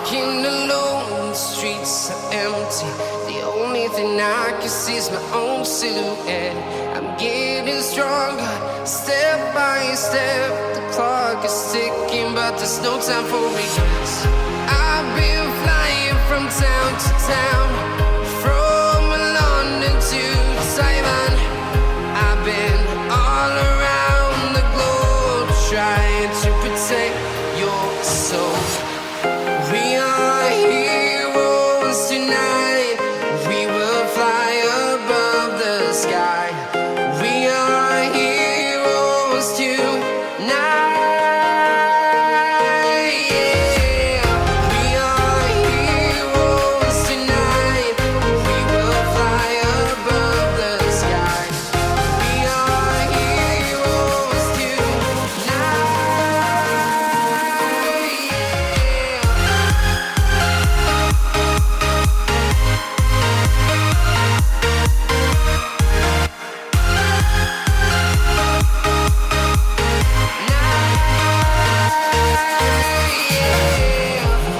walking alone, the streets are empty. The only thing I can see is my own silhouette. I'm getting stronger, step by step. The clock is ticking, but there's no time for regrets. I've been flying from town to town, from London to Taiwan. I've been all around the globe, trying to protect your soul. We are heroes tonight. We will fly above the sky. We are heroes tonight. Yeah. We are heroes tonight. We will fly above the sky. We are heroes tonight.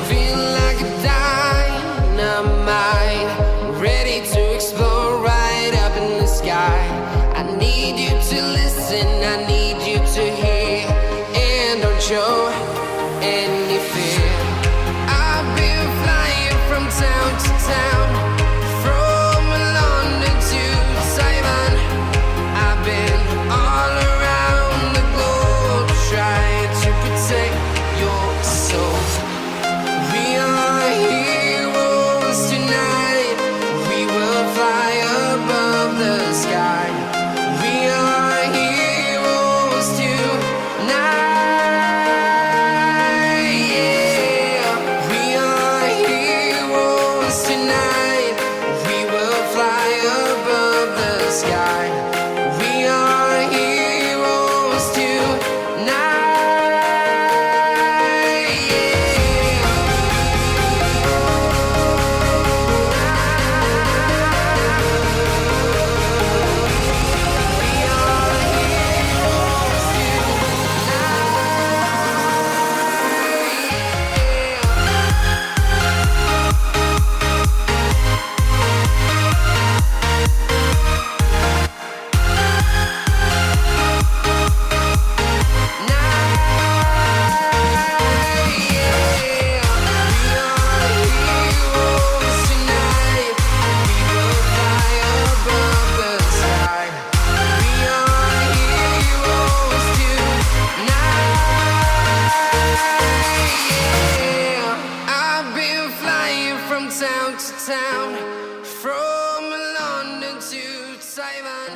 Feel like a dynamite, ready to explode right up in the sky. I need you to listen, I need you to hear, and don't show any fear. I've been flying from town to town, from London to Taiwan. I've been all around the globe, trying to protect your soul. We are heroes tonight. We will fly above the sky. We are heroes tonight. Yeah. We are heroes tonight. We will fly above the sky. We are heroes tonight. Yeah. I've been flying from town to town, from London to Taiwan.